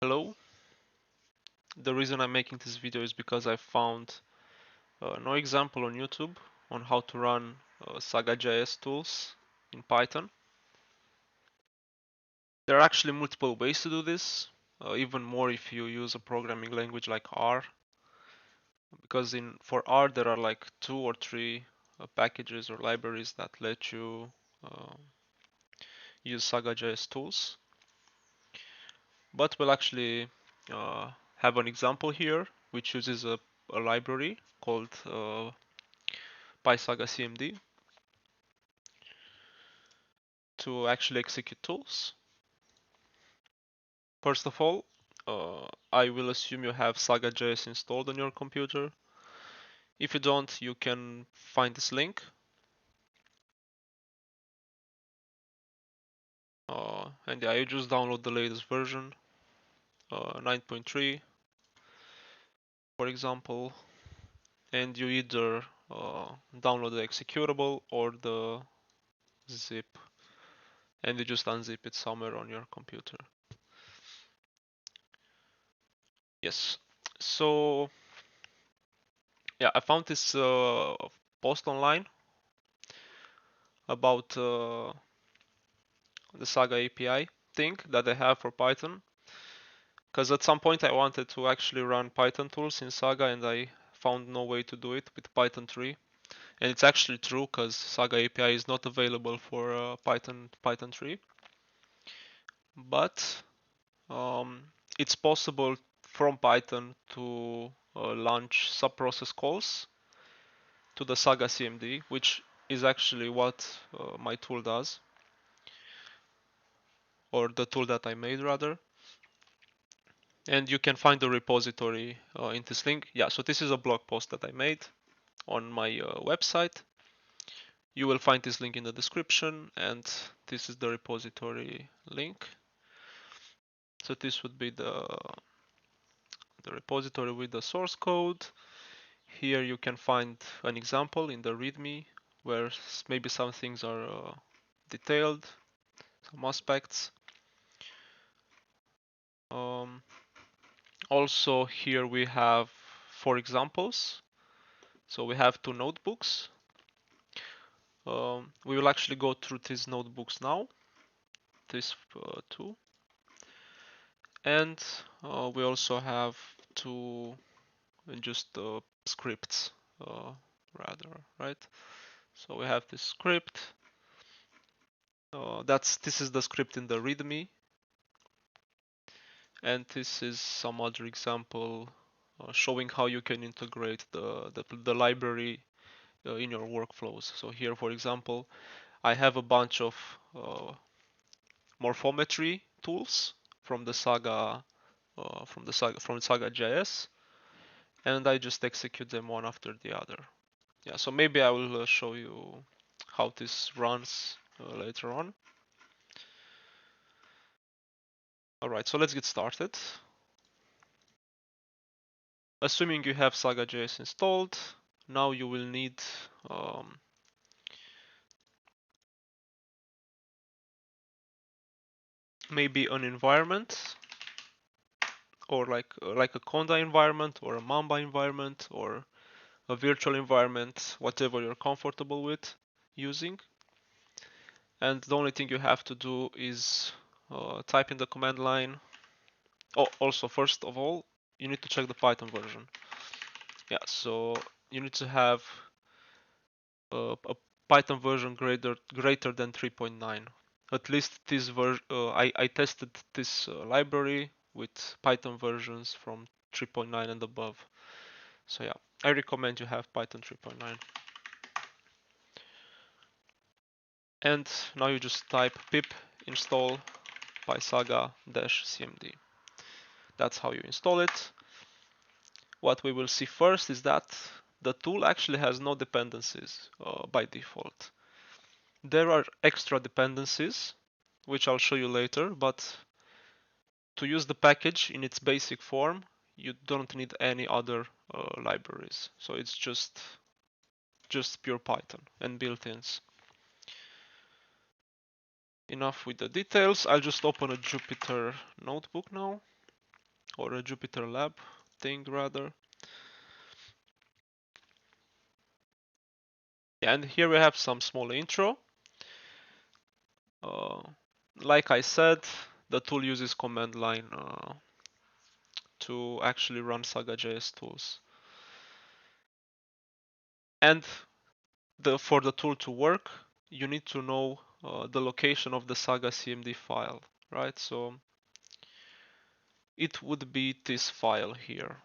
Hello. The reason I'm making this video is because I found no example on YouTube on how to run Saga GIS tools in Python. There are actually multiple ways to do this, even more if you use a programming language like R, because for R there are like 2 or 3 packages or libraries that let you use Saga GIS tools. But we'll actually have an example here which uses a library called py-saga-cmd to actually execute tools. First of all, I will assume you have Saga GIS installed on your computer. If you don't, you can find this link. And yeah, you just download the latest version, 9.3, for example, and you either download the executable or the zip, and you just unzip it somewhere on your computer. Yes. So yeah, I found this post online about the Saga API thing that they have for Python. Because at some point I wanted to actually run Python tools in Saga and I found no way to do it with Python 3. And it's actually true because Saga API is not available for Python 3. But it's possible from Python to launch subprocess calls to the Saga CMD, which is actually what my tool does, or the tool that I made rather. And you can find the repository in this link. Yeah, so this is a blog post that I made on my website. You will find this link in the description, and this is the repository link. So this would be the repository with the source code. Here you can find an example in the README where maybe some things are detailed, some aspects. Also here we have 4 examples. So we have 2 notebooks. We will actually go through these notebooks now, these 2. And we also have 2 just scripts rather, right? So we have this script. This is the script in the README, and this is some other example showing how you can integrate the library in your workflows. So here, for example, I have a bunch of morphometry tools from the Saga from Saga GIS, and I just execute them one after the other. Yeah, so maybe I will show you how this runs later on. Alright, so let's get started. Assuming you have Saga GIS installed, now you will need maybe an environment, or like a Conda environment or a Mamba environment or a virtual environment, whatever you're comfortable with using. And the only thing you have to do is type in the command line. Oh, also, first of all, you need to check the Python version. Yeah, so you need to have a Python version greater than 3.9. At least this version, I tested this library with Python versions from 3.9 and above. So yeah, I recommend you have Python 3.9. And now you just type pip install py-saga-cmd. That's how you install it. What we will see first is that the tool actually has no dependencies by default. There are extra dependencies, which I'll show you later, but to use the package in its basic form, you don't need any other libraries. So it's just pure Python and built-ins. Enough with the details. I'll just open a Jupyter notebook now. or a Jupyter Lab thing rather. And here we have some small intro. Like I said, the tool uses command line to actually run Saga GIS tools. And for the tool to work, you need to know the location of the Saga CMD file, right? So it would be this file here.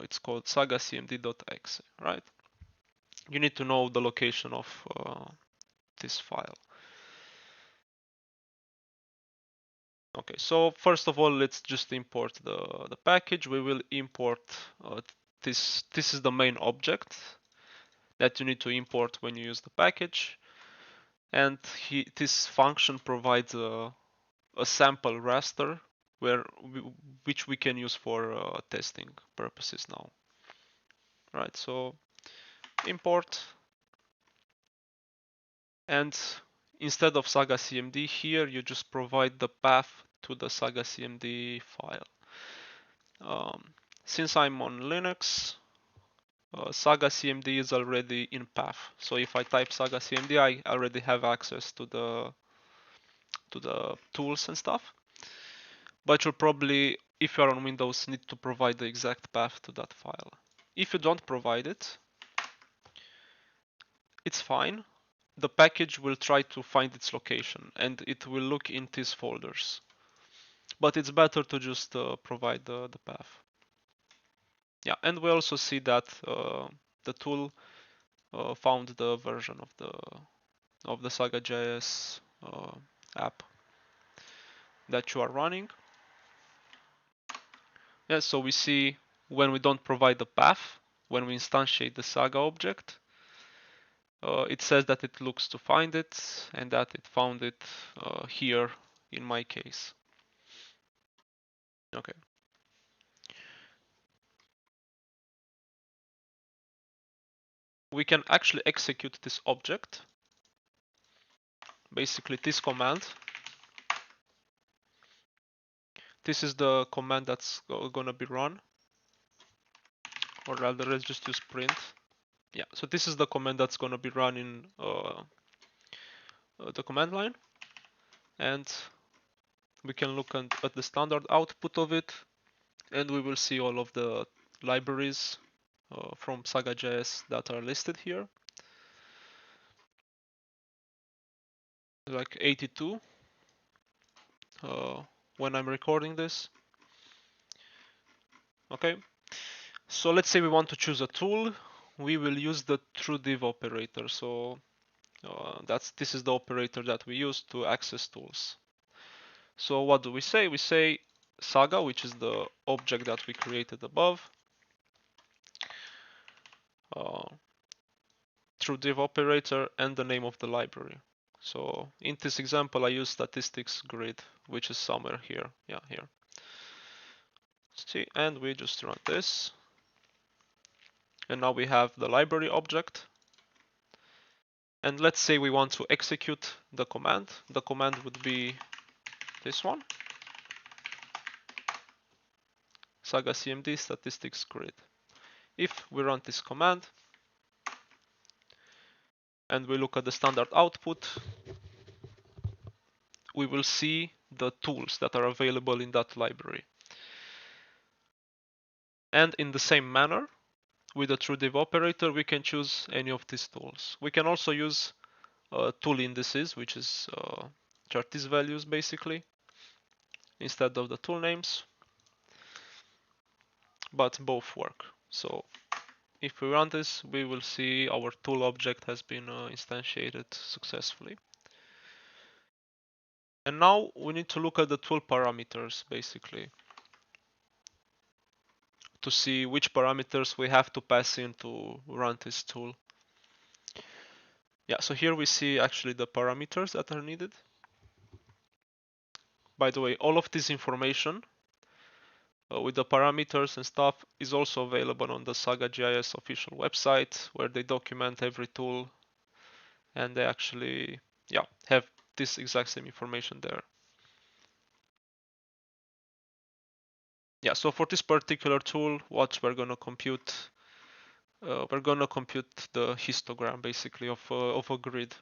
It's called saga-cmd.exe, right? You need to know the location of this file. Okay, so first of all, let's just import the package. We will import this. This is the main object that you need to import when you use the package. And this function provides a sample raster which we can use for testing purposes now. Right, so import, and instead of Saga CMD here, you just provide the path to the Saga CMD file. Since I'm on Linux, Saga CMD is already in path. So if I type Saga CMD, I already have access to the tools and stuff. But you'll probably, if you're on Windows, need to provide the exact path to that file. If you don't provide it, it's fine. The package will try to find its location and it will look in these folders. But it's better to just provide the path. Yeah, and we also see that the tool found the version of the Saga GIS app that you are running. Yeah, so we see when we don't provide the path, when we instantiate the Saga object, it says that it looks to find it and that it found it here in my case. Okay. We can actually execute this object. Basically this command. This is the command that's gonna be run. Or rather, let's just use print. Yeah, so this is the command that's gonna be run in the command line. And we can look at the standard output of it, and we will see all of the libraries from Saga GIS that are listed here. Like 82 when I'm recording this. Okay, so let's say we want to choose a tool. We will use the trueDiv operator. So this is the operator that we use to access tools. So what do we say? We say Saga, which is the object that we created above. trueDiv operator and the name of the library. So in this example, I use statistics grid, which is somewhere here. Yeah, here. See, and we just run this. And now we have the library object. And let's say we want to execute the command. The command would be this one. Saga CMD statistics grid. If we run this command and we look at the standard output, we will see the tools that are available in that library. And in the same manner, with the trueDiv operator, we can choose any of these tools. We can also use tool indices, which are these values basically, instead of the tool names, but both work. So if we run this, we will see our tool object has been instantiated successfully. And now we need to look at the tool parameters basically to see which parameters we have to pass in to run this tool. Yeah, so here we see actually the parameters that are needed. By the way, all of this information with the parameters and stuff is also available on the Saga GIS official website, where they document every tool and they actually have this exact same information there. Yeah, so for this particular tool, what we're gonna compute, the histogram basically of a grid,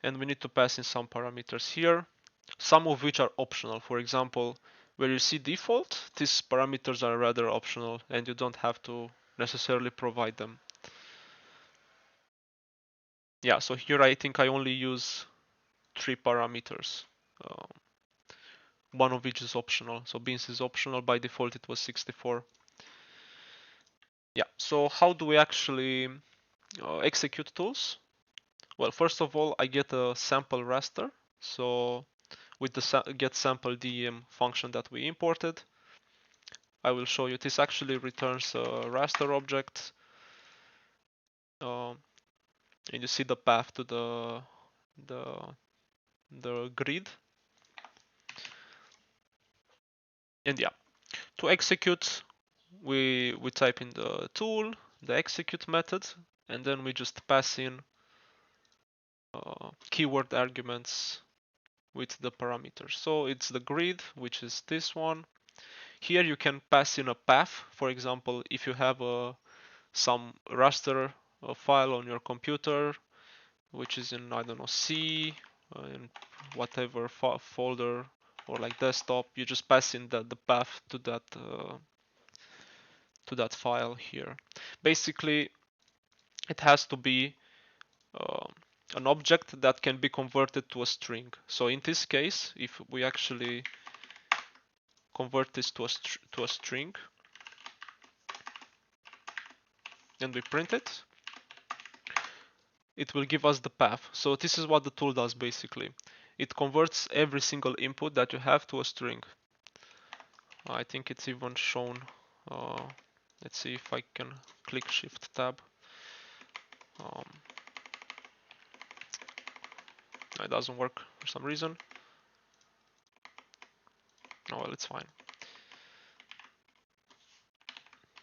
and we need to pass in some parameters here, some of which are optional. For example, where you see default, these parameters are rather optional, and you don't have to necessarily provide them. Yeah, so here I think I only use 3 parameters. One of which is optional. So beans is optional. By default, it was 64. Yeah, so how do we actually execute tools? Well, first of all, I get a sample raster. So with the get sample DEM function that we imported, I will show you this actually returns a raster object. And you see the path to the grid. And yeah, to execute, we type in the tool, the execute method, and then we just pass in keyword arguments with the parameters. So it's the grid, which is this one. Here you can pass in a path. For example, if you have some raster file on your computer, which is in, I don't know, C, in whatever folder, or like desktop, you just pass in the path to that file here. Basically, it has to be uh, an object that can be converted to a string. So in this case, if we actually convert this to a string and we print it, it will give us the path. So this is what the tool does basically. It converts every single input that you have to a string. I think it's even shown. Let's see if I can click Shift Tab. It doesn't work for some reason. Oh well, it's fine.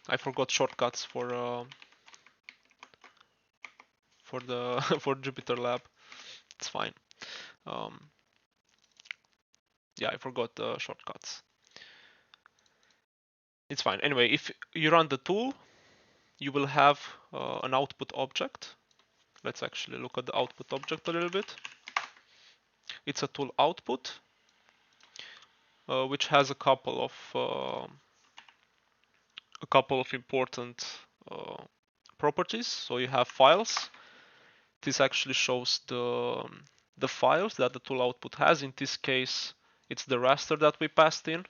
I forgot shortcuts for the for Jupyter Lab. It's fine. Yeah, I forgot the shortcuts. It's fine. Anyway, if you run the tool, you will have an output object. Let's actually look at the output object a little bit. It's a tool output, which has a couple of important properties. So you have files. This actually shows the files that the tool output has. In this case, it's the raster that we passed in,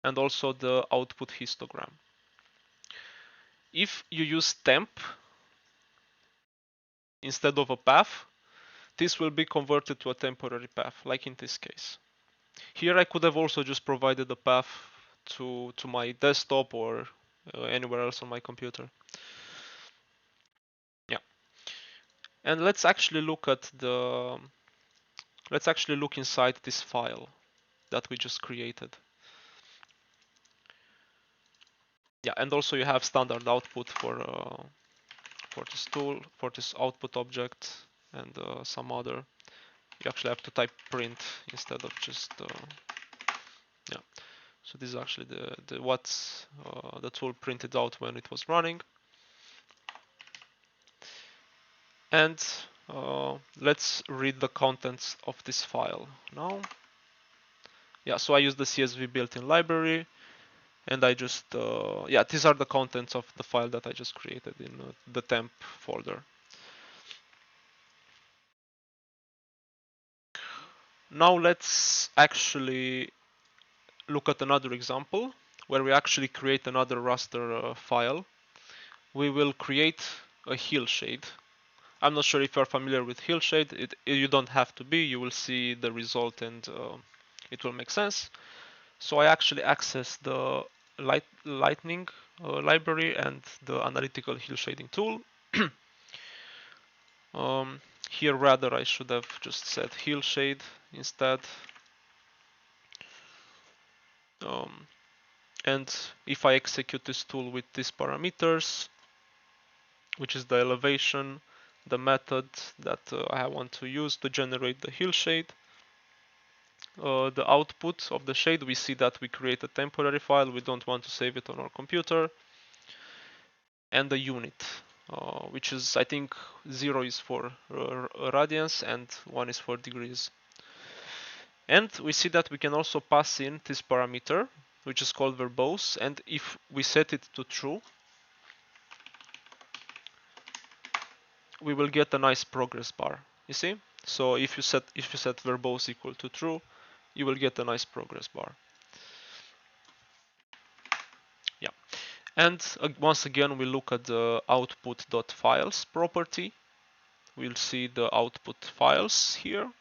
and also the output histogram. If you use temp instead of a path, this will be converted to a temporary path, like in this case. Here I could have also just provided a path to my desktop or anywhere else on my computer. Yeah. And let's actually look inside this file that we just created. Yeah, and also you have standard output for this tool, for this output object, and some other. You actually have to type print instead of just yeah. So this is actually what the tool printed out when it was running. And let's read the contents of this file now. Yeah, so I use the CSV built-in library, and I just yeah, these are the contents of the file that I just created in the temp folder. Now let's actually look at another example where we actually create another raster file. We will create a hillshade. I'm not sure if you're familiar with hillshade. You don't have to be. You will see the result and it will make sense. So I actually access the lightning library and the analytical hillshading tool. Here rather I should have just said hillshade instead. And if I execute this tool with these parameters, which is the elevation, the method that I want to use to generate the hillshade, the output of the shade, we see that we create a temporary file. We don't want to save it on our computer. And the unit, which is, I think, 0 is for radians and 1 is for degrees. And we see that we can also pass in this parameter, which is called verbose. And if we set it to true, we will get a nice progress bar. You see? So if you set verbose equal to true, you will get a nice progress bar. Yeah. And once again, we look at the output.files property. We'll see the output files here.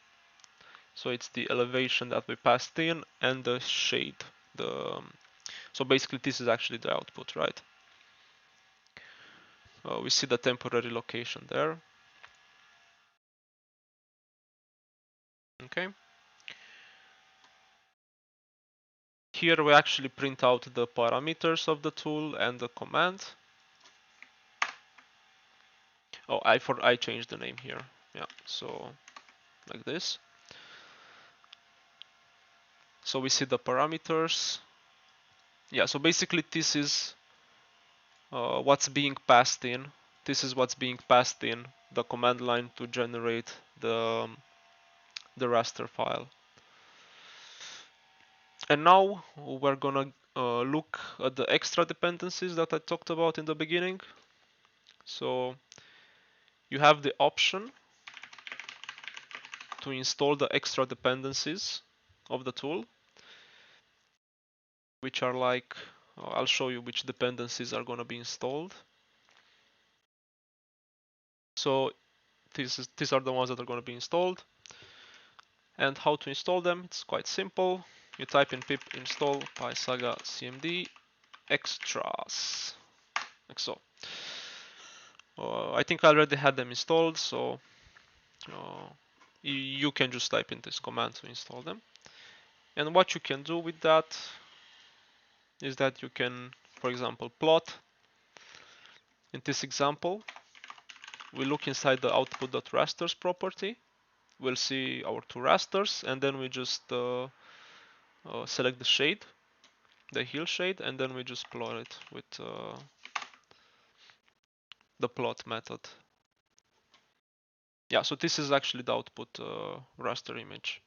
So it's the elevation that we passed in and the shade. So basically this is actually the output, right? We see the temporary location there. Okay. Here we actually print out the parameters of the tool and the command. Oh, I changed the name here. Yeah, so like this. So we see the parameters. Yeah, so basically this is what's being passed in. This is what's being passed in the command line to generate the raster file. And now we're gonna look at the extra dependencies that I talked about in the beginning. So you have the option to install the extra dependencies of the tool, which are like, I'll show you which dependencies are gonna be installed. So these are the ones that are gonna be installed. And how to install them, it's quite simple. You type in pip install py-saga-cmd extras, like so. I think I already had them installed, so you can just type in this command to install them. And what you can do with that is that you can, for example, plot. In this example, we look inside the output.rasters property. We'll see our two rasters, and then we just select the shade, the hill shade, and then we just plot it with the plot method. Yeah, so this is actually the output raster image.